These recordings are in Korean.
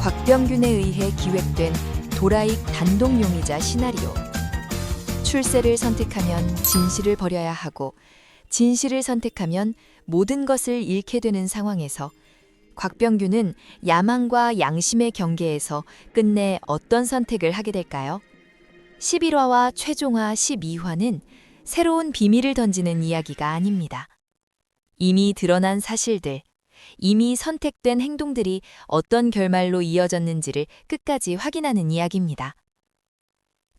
곽병균에 의해 기획된 도라익 단독 용의자 시나리오. 출세를 선택하면 진실을 버려야 하고 진실을 선택하면 모든 것을 잃게 되는 상황에서 곽병균은 야망과 양심의 경계에서 끝내 어떤 선택을 하게 될까요? 11화와 최종화 12화는 새로운 비밀을 던지는 이야기가 아닙니다. 이미 드러난 사실들, 이미 선택된 행동들이 어떤 결말로 이어졌는지를 끝까지 확인하는 이야기입니다.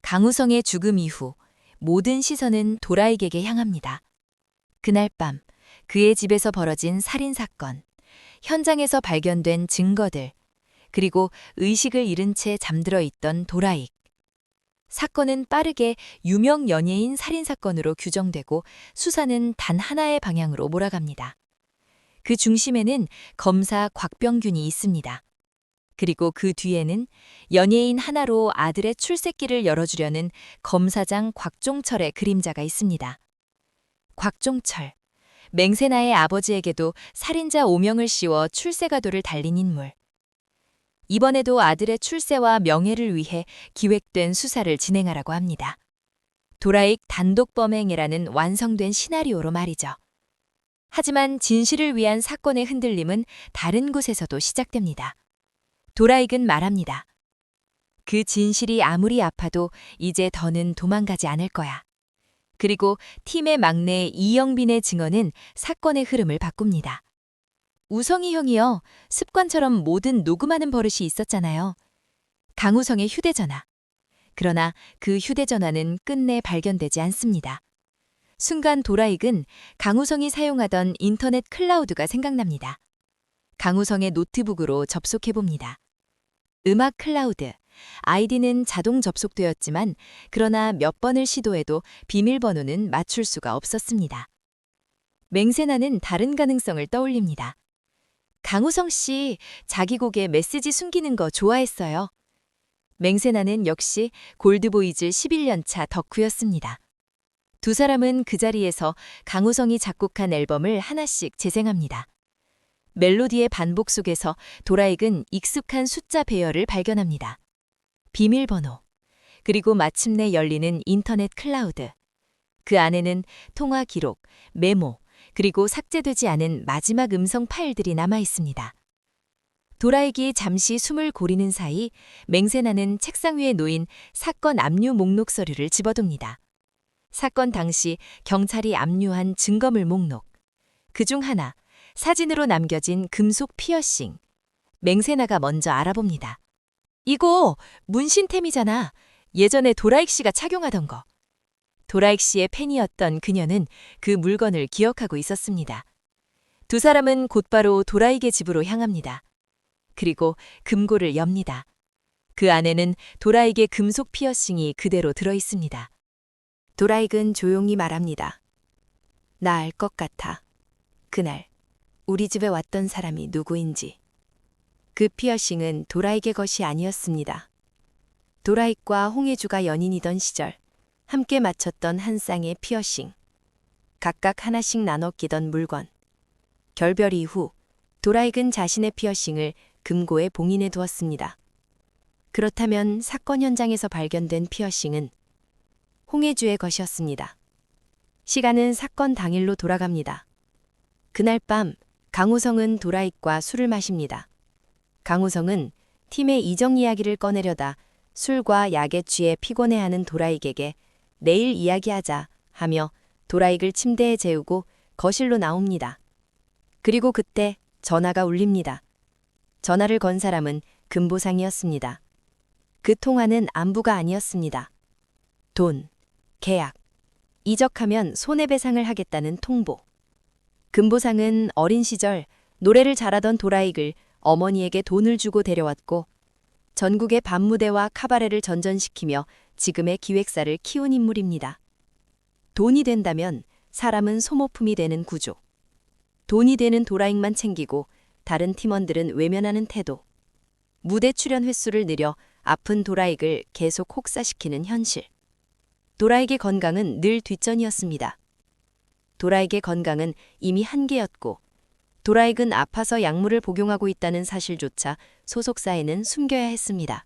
강우성의 죽음 이후 모든 시선은 도라익에게 향합니다. 그날 밤 그의 집에서 벌어진 살인사건, 현장에서 발견된 증거들, 그리고 의식을 잃은 채 잠들어 있던 도라익. 사건은 빠르게 유명 연예인 살인사건으로 규정되고 수사는 단 하나의 방향으로 몰아갑니다. 그 중심에는 검사 곽병균이 있습니다. 그리고 그 뒤에는 연예인 하나로 아들의 출세길을 열어주려는 검사장 곽종철의 그림자가 있습니다. 곽종철, 맹세나의 아버지에게도 살인자 오명을 씌워 출세가도를 달린 인물. 이번에도 아들의 출세와 명예를 위해 기획된 수사를 진행하라고 합니다. 도라익 단독범행이라는 완성된 시나리오로 말이죠. 하지만 진실을 위한 사건의 흔들림은 다른 곳에서도 시작됩니다. 도라익은 말합니다. 그 진실이 아무리 아파도 이제 더는 도망가지 않을 거야. 그리고 팀의 막내 이영빈의 증언은 사건의 흐름을 바꿉니다. 우성이 형이요, 습관처럼 뭐든 녹음하는 버릇이 있었잖아요. 강우성의 휴대전화. 그러나 그 휴대전화는 끝내 발견되지 않습니다. 순간 도라익은 강우성이 사용하던 인터넷 클라우드가 생각납니다. 강우성의 노트북으로 접속해봅니다. 음악 클라우드. 아이디는 자동 접속되었지만 그러나 몇 번을 시도해도 비밀번호는 맞출 수가 없었습니다. 맹세나는 다른 가능성을 떠올립니다. 강우성 씨, 자기 곡에 메시지 숨기는 거 좋아했어요. 맹세나는 역시 골드보이즈 11년차 덕후였습니다. 두 사람은 그 자리에서 강우성이 작곡한 앨범을 하나씩 재생합니다. 멜로디의 반복 속에서 도라익은 익숙한 숫자 배열을 발견합니다. 비밀번호, 그리고 마침내 열리는 인터넷 클라우드. 그 안에는 통화 기록, 메모, 그리고 삭제되지 않은 마지막 음성 파일들이 남아 있습니다. 도라익이 잠시 숨을 고르는 사이 맹세나는 책상 위에 놓인 사건 압류 목록 서류를 집어듭니다. 사건 당시 경찰이 압류한 증거물 목록. 그중 하나, 사진으로 남겨진 금속 피어싱. 맹세나가 먼저 알아봅니다. 이거 문신템이잖아. 예전에 도라익 씨가 착용하던 거. 도라익 씨의 팬이었던 그녀는 그 물건을 기억하고 있었습니다. 두 사람은 곧바로 도라익의 집으로 향합니다. 그리고 금고를 엽니다. 그 안에는 도라익의 금속 피어싱이 그대로 들어 있습니다. 도라익은 조용히 말합니다. 나 알 것 같아. 그날 우리 집에 왔던 사람이 누구인지. 그 피어싱은 도라익의 것이 아니었습니다. 도라익과 홍혜주가 연인이던 시절 함께 맞췄던 한 쌍의 피어싱. 각각 하나씩 나눠 끼던 물건. 결별 이후 도라익은 자신의 피어싱을 금고에 봉인해 두었습니다. 그렇다면 사건 현장에서 발견된 피어싱은 홍혜주의 것이었습니다. 시간은 사건 당일로 돌아갑니다. 그날 밤 강우성은 도라익과 술을 마십니다. 강우성은 팀의 이적 이야기를 꺼내려다 술과 약에 취해 피곤해하는 도라익에게 내일 이야기하자 하며 도라익을 침대에 재우고 거실로 나옵니다. 그리고 그때 전화가 울립니다. 전화를 건 사람은 금보상이었습니다. 그 통화는 안부가 아니었습니다. 돈, 계약, 이적하면 손해배상을 하겠다는 통보. 금보상은 어린 시절 노래를 잘하던 도라익을 어머니에게 돈을 주고 데려왔고 전국의 밤무대와 카바레를 전전시키며 지금의 기획사를 키운 인물입니다. 돈이 된다면 사람은 소모품이 되는 구조. 돈이 되는 도라익만 챙기고 다른 팀원들은 외면하는 태도. 무대 출연 횟수를 늘려 아픈 도라익을 계속 혹사시키는 현실. 도라익의 건강은 늘 뒷전이었습니다. 도라익의 건강은 이미 한계였고 도라익은 아파서 약물을 복용하고 있다는 사실조차 소속사에는 숨겨야 했습니다.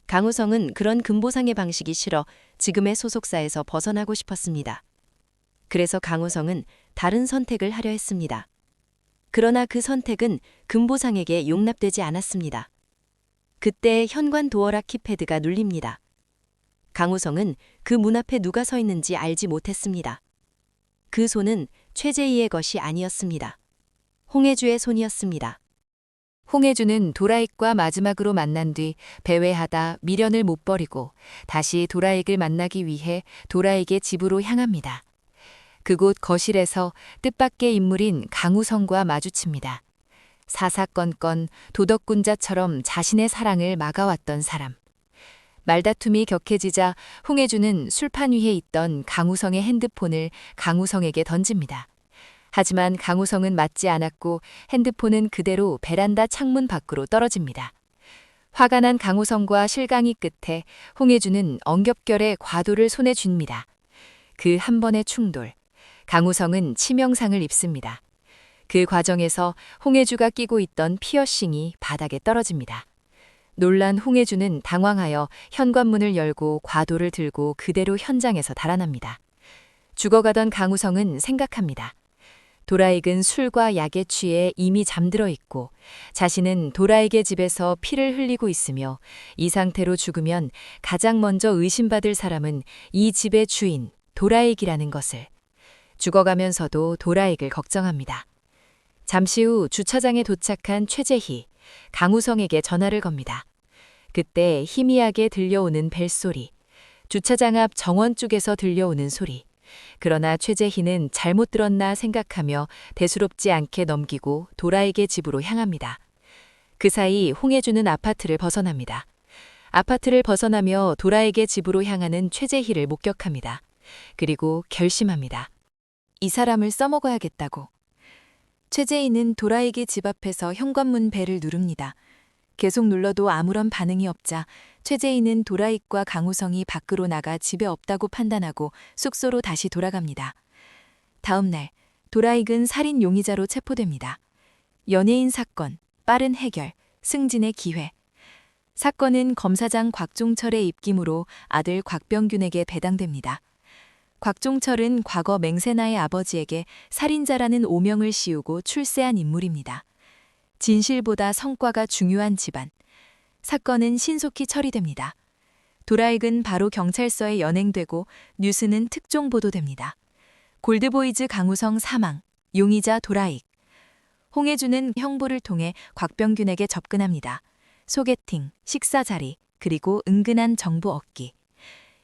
강우성은 그런 금보상의 방식이 싫어 지금의 소속사에서 벗어나고 싶었습니다. 그래서 강우성은 다른 선택을 하려 했습니다. 그러나 그 선택은 금보상에게 용납되지 않았습니다. 그때 현관 도어락 키패드가 눌립니다. 강우성은 그 문 앞에 누가 서 있는지 알지 못했습니다. 그 손은 최재희의 것이 아니었습니다. 홍혜주의 손이었습니다. 홍혜주는 도라익과 마지막으로 만난 뒤 배회하다 미련을 못 버리고 다시 도라익을 만나기 위해 도라익의 집으로 향합니다. 그곳 거실에서 뜻밖의 인물인 강우성과 마주칩니다. 사사건건 도덕군자처럼 자신의 사랑을 막아왔던 사람. 말다툼이 격해지자 홍혜주는 술판 위에 있던 강우성의 핸드폰을 강우성에게 던집니다. 하지만 강우성은 맞지 않았고 핸드폰은 그대로 베란다 창문 밖으로 떨어집니다. 화가 난 강우성과 실강이 끝에 홍혜주는 엉겹결에 과도를 손에 쥡니다. 그 한 번의 충돌, 강우성은 치명상을 입습니다. 그 과정에서 홍혜주가 끼고 있던 피어싱이 바닥에 떨어집니다. 놀란 홍혜주는 당황하여 현관문을 열고 과도를 들고 그대로 현장에서 달아납니다. 죽어가던 강우성은 생각합니다. 도라익은 술과 약에 취해 이미 잠들어 있고 자신은 도라익의 집에서 피를 흘리고 있으며 이 상태로 죽으면 가장 먼저 의심받을 사람은 이 집의 주인 도라익이라는 것을. 죽어가면서도 도라익을 걱정합니다. 잠시 후 주차장에 도착한 최재희, 강우성에게 전화를 겁니다. 그때 희미하게 들려오는 벨소리, 주차장 앞 정원 쪽에서 들려오는 소리. 그러나 최재희는 잘못 들었나 생각하며 대수롭지 않게 넘기고 도라익의 집으로 향합니다. 그 사이 홍혜주는 아파트를 벗어납니다. 아파트를 벗어나며 도라익의 집으로 향하는 최재희를 목격합니다. 그리고 결심합니다. 이 사람을 써먹어야겠다고. 최재희는 도라익의 집 앞에서 현관문 벨을 누릅니다. 계속 눌러도 아무런 반응이 없자 최재희는 도라익과 강우성이 밖으로 나가 집에 없다고 판단하고 숙소로 다시 돌아갑니다. 다음 날, 도라익은 살인 용의자로 체포됩니다. 연예인 사건, 빠른 해결, 승진의 기회. 사건은 검사장 곽종철의 입김으로 아들 곽병균에게 배당됩니다. 곽종철은 과거 맹세나의 아버지에게 살인자라는 오명을 씌우고 출세한 인물입니다. 진실보다 성과가 중요한 집안. 사건은 신속히 처리됩니다. 도라익은 바로 경찰서에 연행되고 뉴스는 특종 보도됩니다. 골드보이즈 강우성 사망, 용의자 도라익. 홍혜주는 형부를 통해 곽병균에게 접근합니다. 소개팅, 식사 자리, 그리고 은근한 정보 얻기.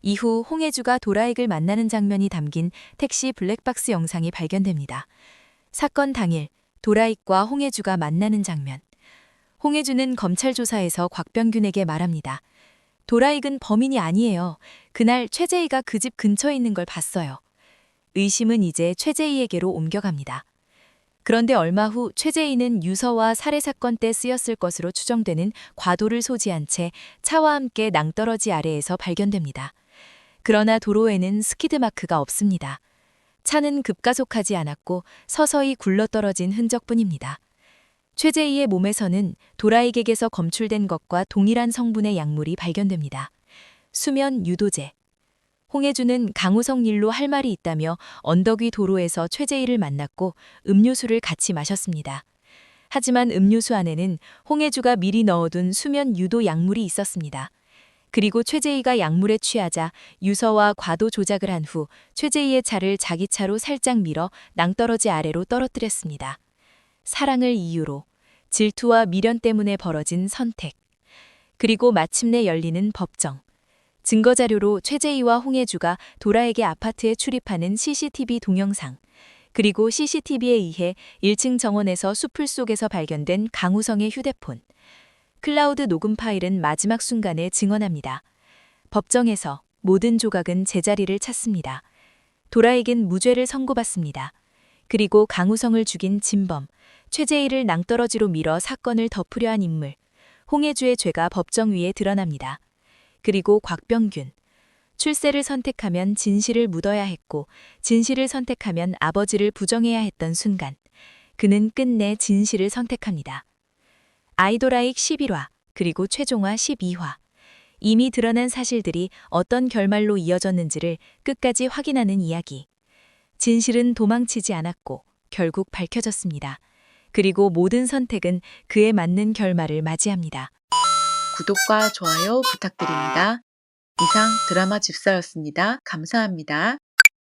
이후 홍혜주가 도라익을 만나는 장면이 담긴 택시 블랙박스 영상이 발견됩니다. 사건 당일 도라익과 홍혜주가 만나는 장면. 홍혜주는 검찰 조사에서 곽병균에게 말합니다. 도라익은 범인이 아니에요. 그날 최재희가 그 집 근처에 있는 걸 봤어요. 의심은 이제 최재희에게로 옮겨갑니다. 그런데 얼마 후 최재희는 유서와 살해 사건 때 쓰였을 것으로 추정되는 과도를 소지한 채 차와 함께 낭떠러지 아래에서 발견됩니다. 그러나 도로에는 스키드 마크가 없습니다. 차는 급가속하지 않았고 서서히 굴러떨어진 흔적뿐입니다. 최재희의 몸에서는 도라익에게서 검출된 것과 동일한 성분의 약물이 발견됩니다. 수면 유도제. 홍혜주는 강우성 일로 할 말이 있다며 언덕 위 도로에서 최재희를 만났고 음료수를 같이 마셨습니다. 하지만 음료수 안에는 홍혜주가 미리 넣어둔 수면 유도 약물이 있었습니다. 그리고 최재희가 약물에 취하자 유서와 과도 조작을 한 후 최재희의 차를 자기 차로 살짝 밀어 낭떠러지 아래로 떨어뜨렸습니다. 사랑을 이유로, 질투와 미련 때문에 벌어진 선택. 그리고 마침내 열리는 법정. 증거자료로 최재희와 홍혜주가 도라에게 아파트에 출입하는 CCTV 동영상, 그리고 CCTV에 의해 1층 정원에서 수풀 속에서 발견된 강우성의 휴대폰. 클라우드 녹음 파일은 마지막 순간에 증언합니다. 법정에서 모든 조각은 제자리를 찾습니다. 도라에겐 무죄를 선고받습니다. 그리고 강우성을 죽인 진범, 최재희를 낭떠러지로 밀어 사건을 덮으려 한 인물, 홍혜주의 죄가 법정 위에 드러납니다. 그리고 곽병균, 출세를 선택하면 진실을 묻어야 했고 진실을 선택하면 아버지를 부정해야 했던 순간, 그는 끝내 진실을 선택합니다. 아이도라익 11화, 그리고 최종화 12화. 이미 드러난 사실들이 어떤 결말로 이어졌는지를 끝까지 확인하는 이야기. 진실은 도망치지 않았고 결국 밝혀졌습니다. 그리고 모든 선택은 그에 맞는 결말을 맞이합니다. 구독과 좋아요 부탁드립니다. 이상 드라마 집사였습니다. 감사합니다.